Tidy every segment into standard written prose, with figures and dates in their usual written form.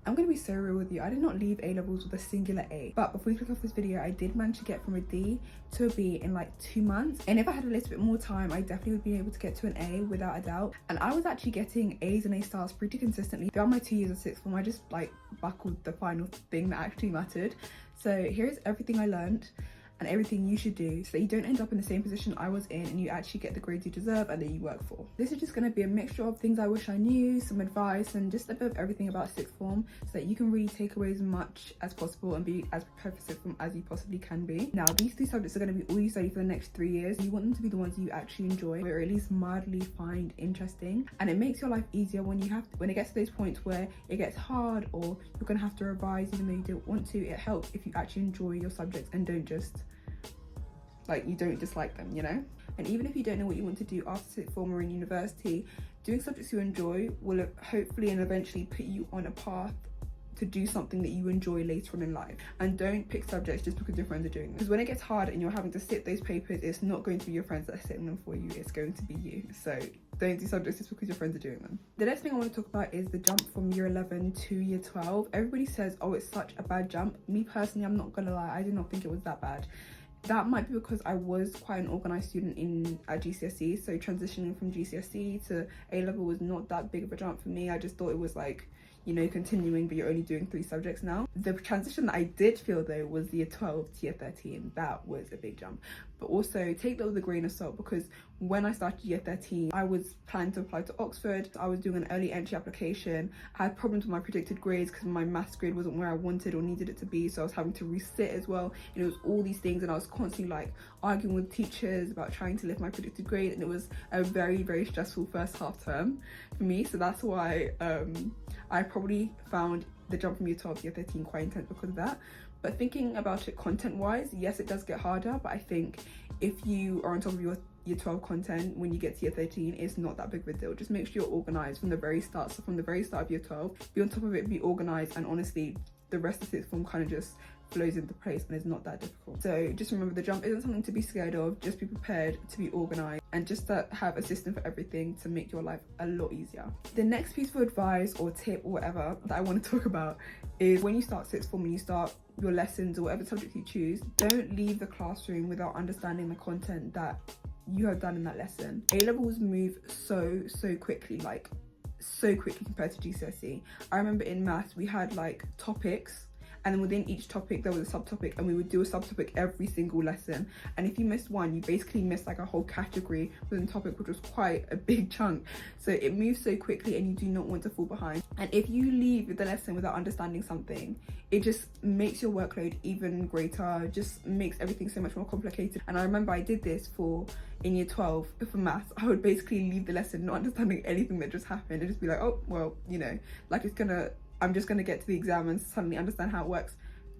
I'm going to be so real with you. I did not leave A-levels with a singular A. But before we click off this video, I did manage to get from a D to a B in like 2 months. And if I had a little bit more time, I definitely would be able to get to an A without a doubt. And I was actually getting A's and A stars pretty consistently. Throughout my 2 years of sixth form, I just like buckled the final thing that actually mattered. So here's everything I learned and everything you should do so that you don't end up in the same position I was in and you actually get the grades you deserve and that you work for. This is just going to be a mixture of things I wish I knew, some advice, and just a bit of everything about sixth form so that you can really take away as much as possible and be as prepared for sixth form as you possibly can be. Now, these 3 subjects are going to be all you study for the next 3 years. You want them to be the ones you actually enjoy or at least mildly find interesting, and it makes your life easier when it gets to those points where it gets hard or you're going to have to revise even though you don't want to. It helps if you actually enjoy your subjects and don't just you don't dislike them, you know? And even if you don't know what you want to do after sixth form or in university, doing subjects you enjoy will hopefully and eventually put you on a path to do something that you enjoy later on in life. And don't pick subjects just because your friends are doing them, because when it gets hard and you're having to sit those papers, it's not going to be your friends that are sitting them for you, it's going to be you. So don't do subjects just because your friends are doing them. The next thing I want to talk about is the jump from year 11 to year 12. Everybody says, oh, it's such a bad jump. Me personally, I'm not gonna lie, I did not think it was that bad. That might be because I was quite an organised student at GCSE, so transitioning from GCSE to A-level was not that big of a jump for me. I just thought it was like, you know, continuing, but you're only doing 3 subjects now. The transition that I did feel though was year 12 to year 13. That was a big jump. But also take that with a grain of salt, because when I started year 13, I was planning to apply to Oxford. I was doing an early entry application. I had problems with my predicted grades because my maths grade wasn't where I wanted or needed it to be, so I was having to resit as well. And it was all these things, and I was constantly like arguing with teachers about trying to lift my predicted grade, and it was a very, very stressful first half term for me. So that's why I probably found the jump from year 12 to year 13 quite intense because of that. But thinking about it content-wise, yes, it does get harder, but I think if you are on top of your year 12 content when you get to year 13, it's not that big of a deal. Just make sure you're organised from the very start. So from the very start of year 12, be on top of it, be organised, and honestly, the rest of sixth form kind of just flows into place and it's not that difficult. So just remember, the jump isn't something to be scared of. Just be prepared to be organised and just to have a system for everything to make your life a lot easier. The next piece of advice or tip or whatever that I want to talk about is when you start sixth form, when you start your lessons or whatever subject you choose, don't leave the classroom without understanding the content that you have done in that lesson. A-levels move so quickly, like so quickly compared to GCSE. I remember in maths we had like topics, and then within each topic there was a subtopic, and we would do a subtopic every single lesson. And if you missed one, you basically missed like a whole category within the topic, which was quite a big chunk. So it moves so quickly and you do not want to fall behind. And if you leave the lesson without understanding something, it just makes your workload even greater, just makes everything so much more complicated. And I remember I did this in year 12 for maths. I would basically leave the lesson not understanding anything that just happened and just be like, oh, well, you know, like I'm just gonna get to the exam and suddenly understand how it works.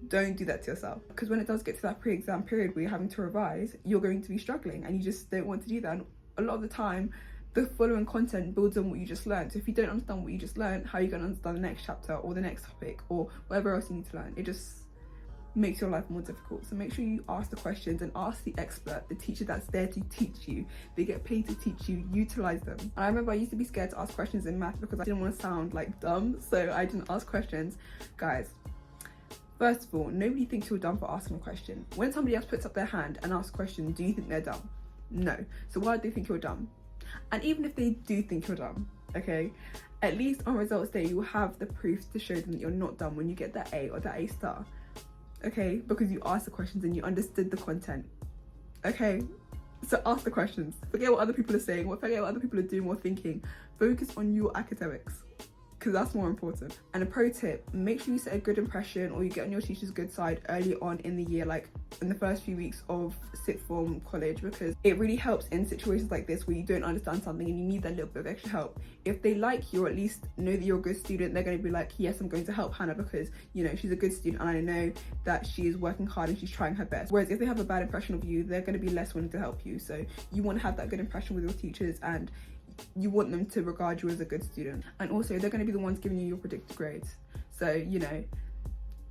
Don't do that to yourself, because when it does get to that pre-exam period where you're having to revise, you're going to be struggling and you just don't want to do that. And a lot of the time, the following content builds on what you just learned. So if you don't understand what you just learned, how are you going to understand the next chapter or the next topic or whatever else you need to learn? It just makes your life more difficult. So make sure you ask the questions and ask the expert, the teacher that's there to teach you. They get paid to teach you, utilize them. And I remember I used to be scared to ask questions in math because I didn't want to sound like dumb, so I didn't ask questions. Guys, first of all, nobody thinks you're dumb for asking a question. When somebody else puts up their hand and asks a question, do you think they're dumb? No. So why do they think you're dumb? And even if they do think you're dumb, okay, at least on results day you will have the proof to show them that you're not dumb when you get that A or that A star. Okay, because you asked the questions and you understood the content. Okay, so ask the questions. Forget what other people are saying, forget what other people are doing or thinking. Focus on your academics, because that's more important. And a pro tip, make sure you set a good impression or you get on your teacher's good side early on in the year, like in the first few weeks of sixth form college, because it really helps in situations like this where you don't understand something and you need that little bit of extra help. If they like you or at least know that you're a good student, they're going to be like, yes, I'm going to help Hannah because, you know, she's a good student and I know that she is working hard and she's trying her best. Whereas if they have a bad impression of you, they're going to be less willing to help you. So you want to have that good impression with your teachers and you want them to regard you as a good student. And also they're going to be the ones giving you your predicted grades. So, you know,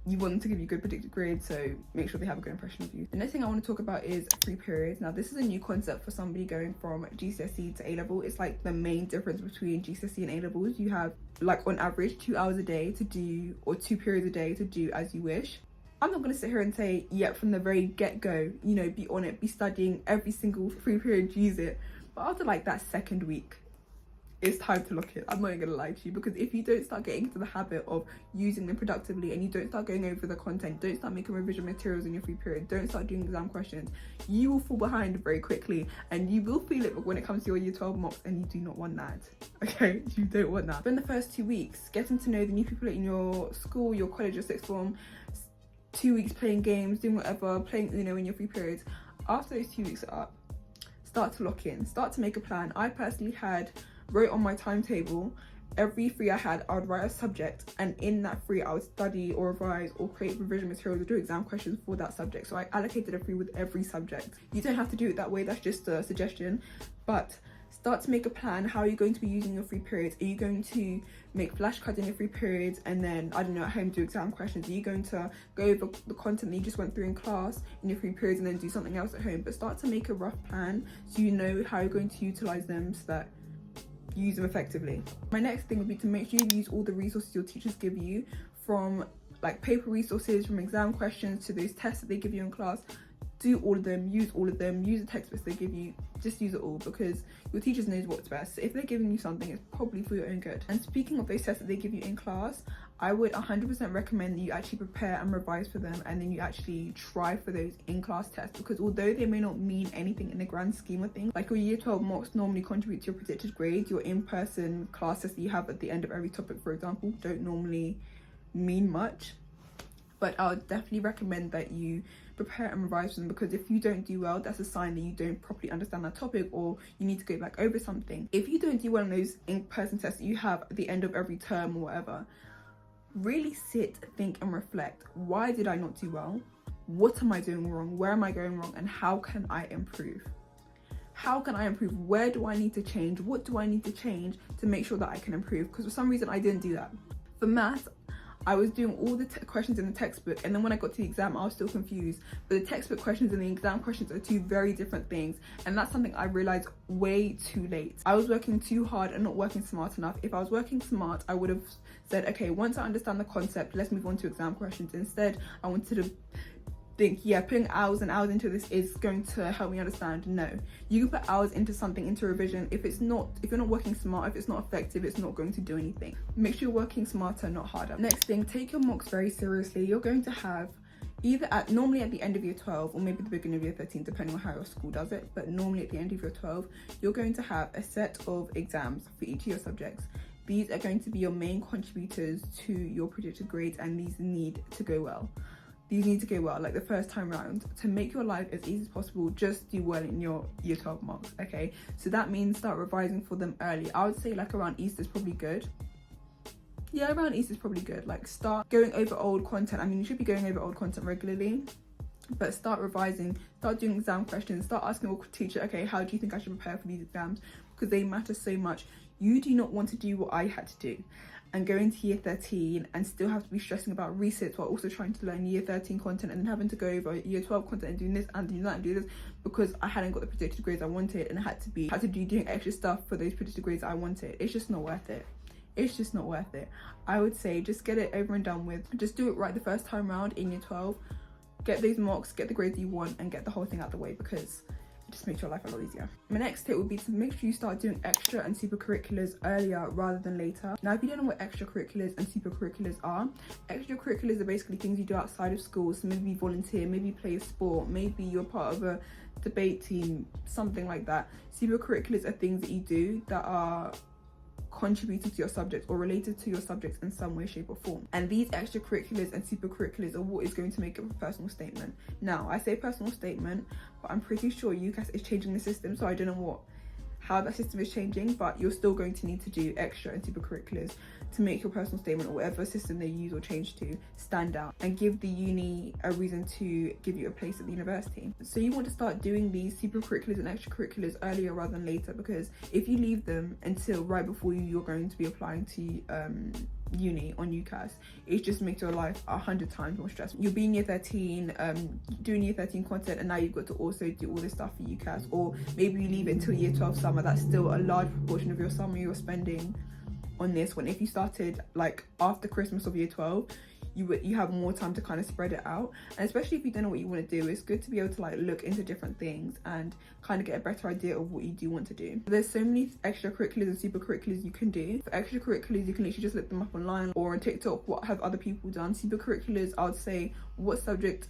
you want them to give you good predicted grades, so make sure they have a good impression of you. The next thing I want to talk about is free periods. Now, this is a new concept for somebody going from GCSE to A-level. It's like the main difference between GCSE and A-levels. You have, like, on average 2 hours a day to do, or 2 periods a day to do as you wish. I'm not going to sit here and say, yeah, from the very get-go, you know, be on it, be studying every single free period, use it. But after like that second week, it's time to lock it. I'm not even gonna lie to you, because if you don't start getting into the habit of using them productively, and you don't start going over the content, don't start making revision materials in your free period, don't start doing exam questions, you will fall behind very quickly, and you will feel it when it comes to your year 12 mocks, and you do not want that. Okay, you don't want that. Spend the first 2 weeks getting to know the new people in your school, your college, your sixth form. 2 weeks playing games, doing whatever, playing Uno in your free periods. After those 2 weeks are up, start to lock in, start to make a plan. I personally wrote on my timetable, every free I had, I would write a subject, and in that free I would study or revise or create revision materials or do exam questions for that subject. So I allocated a free with every subject. You don't have to do it that way, that's just a suggestion, but start to make a plan. How are you going to be using your free periods? Are you going to make flashcards in your free periods and then, I don't know, at home do exam questions? Are you going to go over the content that you just went through in class in your free periods and then do something else at home? But start to make a rough plan so you know how you're going to utilize them, so that you use them effectively. My next thing would be to make sure you use all the resources your teachers give you, from like paper resources, from exam questions to those tests that they give you in class. Do all of them, use all of them, use the textbooks they give you, just use it all, because your teachers knows what's best. So if they're giving you something, it's probably for your own good. And speaking of those tests that they give you in class, I would 100% recommend that you actually prepare and revise for them, and then you actually try for those in-class tests, because although they may not mean anything in the grand scheme of things, like your year 12 mocks normally contribute to your predicted grades, your in-person classes that you have at the end of every topic, for example, don't normally mean much. But I would definitely recommend that you prepare and revise them, because if you don't do well, that's a sign that you don't properly understand that topic, or you need to go back over something. If you don't do well on those in-person tests that you have at the end of every term or whatever, really sit, think and reflect. Why did I not do well? What am I doing wrong? Where am I going wrong? And how can I improve? How can I improve? Where do I need to change? What do I need to change to make sure that I can improve? Because for some reason I didn't do that. For maths, I was doing all the questions in the textbook, and then when I got to the exam I was still confused. But the textbook questions and the exam questions are two very different things, and that's something I realized way too late. I was working too hard and not working smart enough. If I was working smart, I would have said, okay, once I understand the concept, let's move on to exam questions. Instead, I wanted to think, yeah, putting hours and hours into this is going to help me understand. No, you can put hours into something, into revision. If you're not working smart, if it's not effective, it's not going to do anything. Make sure you're working smarter, not harder. Next thing, take your mocks very seriously. You're going to have either normally at the end of year 12 or maybe the beginning of year 13, depending on how your school does it, but normally at the end of year 12 you're going to have a set of exams for each of your subjects. These are going to be your main contributors to your predicted grades, and these need to go well. These need to go well, like the first time round. To make your life as easy as possible, just do well in your year 12 mocks, okay? So that means start revising for them early. I would say like around Easter is probably good. Yeah, around Easter is probably good. Like start going over old content. I mean, you should be going over old content regularly, but start revising, start doing exam questions, start asking your teacher, okay, how do you think I should prepare for these exams? Because they matter so much. You do not want to do what I had to do and go into year 13 and still have to be stressing about resits while also trying to learn year 13 content, and then having to go over year 12 content and doing this and doing that and do this because I hadn't got the predicted grades I wanted, and I had to be doing extra stuff for those predicted grades I wanted. It's just not worth it. It's just not worth it. I would say just get it over and done with. Just do it right the first time round in year 12. Get those mocks, get the grades you want, and get the whole thing out the way, because it just makes your life a lot easier. My next tip would be to make sure you start doing extra and supercurriculars earlier rather than later. Now, if you don't know what extracurriculars and supercurriculars are basically things you do outside of school. So maybe volunteer, maybe play a sport, maybe you're part of a debate team, something like that. Supercurriculars are things that you do that are contributing to your subject or related to your subjects in some way, shape or form. And these extracurriculars and supercurriculars are what is going to make up a personal statement. Now, I say personal statement, but I'm pretty sure UCAS is changing the system, so I don't know how that system is changing, but you're still going to need to do extra and supercurriculars to make your personal statement, or whatever system they use or change to, stand out and give the uni a reason to give you a place at the university. So you want to start doing these supercurriculars and extracurriculars earlier rather than later, because if you leave them until right before you're going to be applying to uni on UCAS, it just makes your life 100 times more stressful. You'll be in year 13 doing year 13 content, and now you've got to also do all this stuff for UCAS. Or maybe you leave it until year 12 summer. That's still a large proportion of your summer you're spending on this, when if you started like after Christmas of year 12, you have more time to kind of spread it out. And especially if you don't know what you want to do, it's good to be able to like look into different things and kind of get a better idea of what you do want to do. There's so many extracurriculars and super curriculars you can do. For extracurriculars, you can literally just look them up online or on TikTok, what have other people done. Super curriculars, I would say, what subject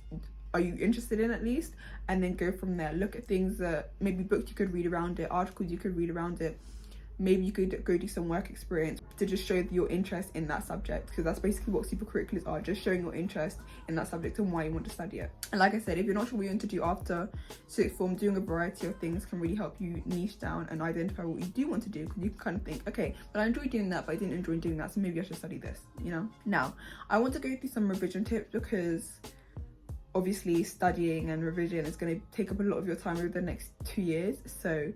are you interested in at least, and then go from there. Look at things that maybe books you could read around it, articles you could read around it. Maybe you could go do some work experience to just show your interest in that subject, because that's basically what super curriculars are, just showing your interest in that subject and why you want to study it. And like I said, if you're not sure what you want to do after sixth form, doing a variety of things can really help you niche down and identify what you do want to do, because you can kind of think, okay, but I enjoy doing that, but I didn't enjoy doing that, so maybe I should study this, you know? Now, I want to go through some revision tips, because obviously studying and revision is going to take up a lot of your time over the next 2 years. So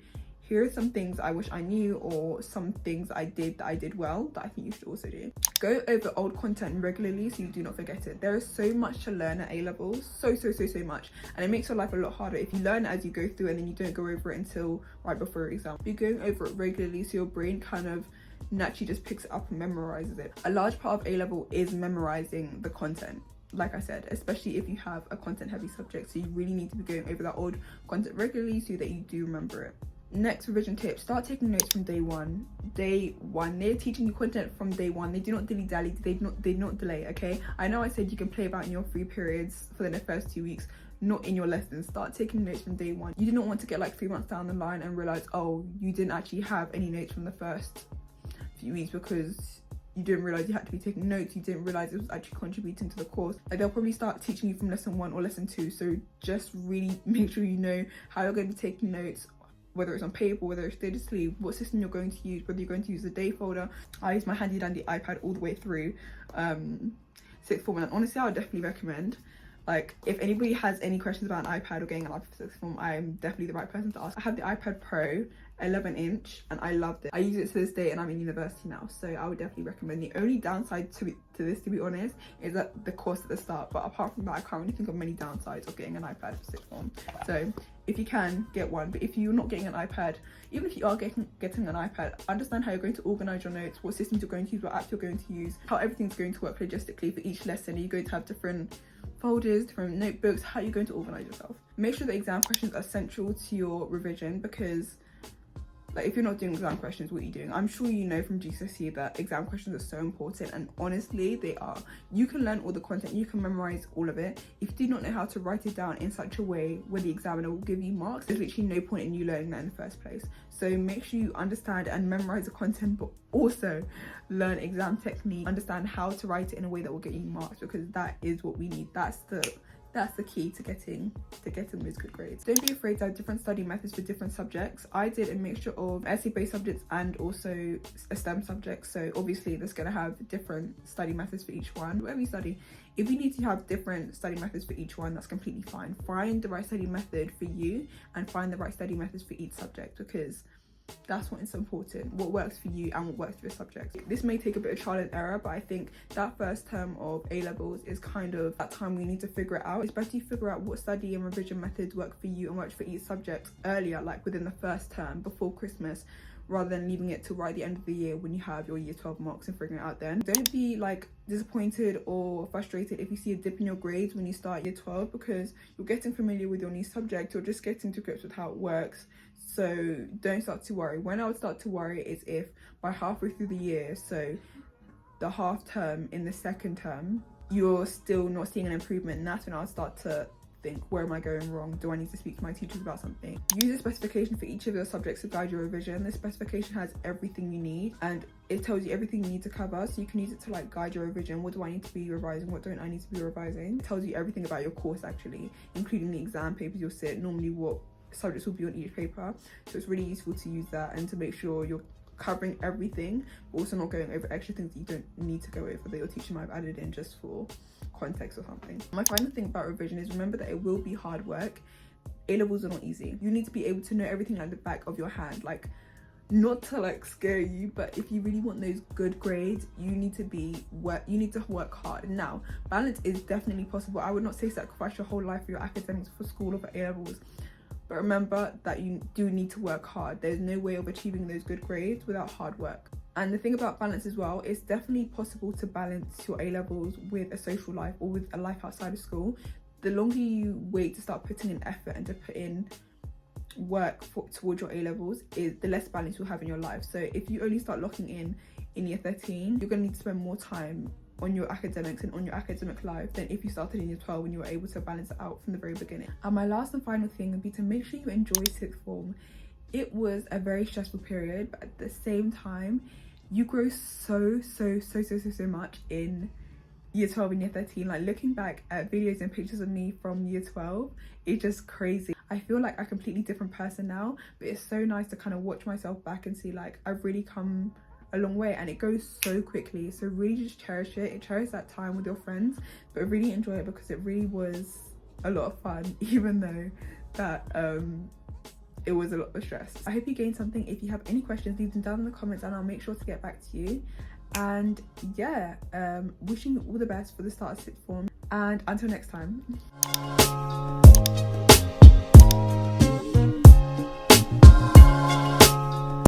here are some things I wish I knew, or some things I did well that I think you should also do. Go over old content regularly so you do not forget it. There is so much to learn at A-levels, so much, and it makes your life a lot harder if you learn it as you go through and then you don't go over it until right before your exam. You're going over it regularly so your brain kind of naturally just picks it up and memorizes it. A large part of A-level is memorizing the content, like I said, especially if you have a content heavy subject, so you really need to be going over that old content regularly so that you do remember it. Next revision tip, start taking notes from day one. They're teaching you content from day one. They do not dilly-dally, they do not delay, okay? I know I said you can play about in your free periods for the first 2 weeks, not in your lessons. Start taking notes from day one. You do not want to get like 3 months down the line and realize, oh, you didn't actually have any notes from the first few weeks because you didn't realize you had to be taking notes. You didn't realize it was actually contributing to the course. Like, they'll probably start teaching you from lesson 1 or lesson 2, so just really make sure you know how you're going to be taking notes, whether it's on paper, whether it's digitally, what system you're going to use, whether you're going to use the day folder. I use my handy dandy iPad all the way through sixth form, and honestly I would definitely recommend, like, if anybody has any questions about an iPad or getting an iPad for sixth form, I'm definitely the right person to ask. I have the iPad Pro 11-inch and I loved it. I use it to this day and I'm in university now, so I would definitely recommend. The only downside to this, to be honest, is that the cost at the start, but apart from that I can't really think of many downsides of getting an iPad for sixth form. So if you can, get one. But if you're not getting an iPad, even if you are getting an iPad, understand how you're going to organize your notes, what systems you're going to use, what apps you're going to use, how everything's going to work logistically for each lesson. Are you going to have different folders, different notebooks? How are you going to organize yourself? Make sure that exam questions are central to your revision, because like, if you're not doing exam questions, what are you doing? I'm sure you know from GCSE that exam questions are so important, and honestly they are. You can learn all the content, you can memorize all of it. If you do not know how to write it down in such a way where the examiner will give you marks, there's literally no point in you learning that in the first place. So make sure you understand and memorize the content, but also learn exam technique, understand how to write it in a way that will get you marks, because that is what we need. That's the key to getting those good grades. Don't be afraid to have different study methods for different subjects. I did a mixture of essay-based subjects and also a STEM subject, so obviously there's going to have different study methods for each one. Whatever you study, if you need to have different study methods for each one, that's completely fine. Find the right study method for you and find the right study methods for each subject, because that's what is important, what works for you and what works for your subject. This may take a bit of trial and error, but I think that first term of A-levels is kind of that time we need to figure it out. It's better to figure out what study and revision methods work for you and work for each subject earlier, like within the first term before Christmas, rather than leaving it to right at the end of the year when you have your year 12 marks and figuring it out then. Don't be like disappointed or frustrated if you see a dip in your grades when you start year 12, because you're getting familiar with your new subject, you're just getting to grips with how it works. So don't start to worry. When I would start to worry is if by halfway through the year, so the half term in the second term, you're still not seeing an improvement, and that's when I'll start to think, where am I going wrong? Do I need to speak to my teachers about something? Use a specification for each of your subjects to guide your revision. The specification has everything you need and it tells you everything you need to cover, so you can use it to like guide your revision. What do I need to be revising? What don't I need to be revising? It tells you everything about your course actually, including the exam papers you'll sit, normally what subjects will be on each paper. So it's really useful to use that and to make sure you're covering everything, but also not going over extra things that you don't need to go over that your teacher might have added in just for context or something. My final thing about revision is remember that it will be hard work. A-levels are not easy. You need to be able to know everything like the back of your hand. Like, not to like scare you, but if you really want those good grades, you need to work hard. Now, balance is definitely possible. I would not say sacrifice your whole life for your academics for school or for A-levels, but remember that you do need to work hard. There's no way of achieving those good grades without hard work. And the thing about balance as well, it's definitely possible to balance your A-levels with a social life or with a life outside of school. The longer you wait to start putting in effort and to put in work towards your A-levels, is the less balance you'll have in your life. So if you only start locking in year 13, you're going to need to spend more time on your academics and on your academic life than if you started in year 12 and you were able to balance it out from the very beginning. And my last and final thing would be to make sure you enjoy sixth form. It was a very stressful period, but at the same time, you grow so much in year 12 and year 13. Like, looking back at videos and pictures of me from year 12, it's just crazy. I feel like a completely different person now, but it's so nice to kind of watch myself back and see like I've really come a long way, and it goes so quickly. So really just cherish it, cherish that time with your friends, but really enjoy it because it really was a lot of fun, even though that it was a lot of stress. I hope you gained something. If you have any questions, leave them down in the comments and I'll make sure to get back to you. And yeah, wishing you all the best for the start of sixth form, and until next time.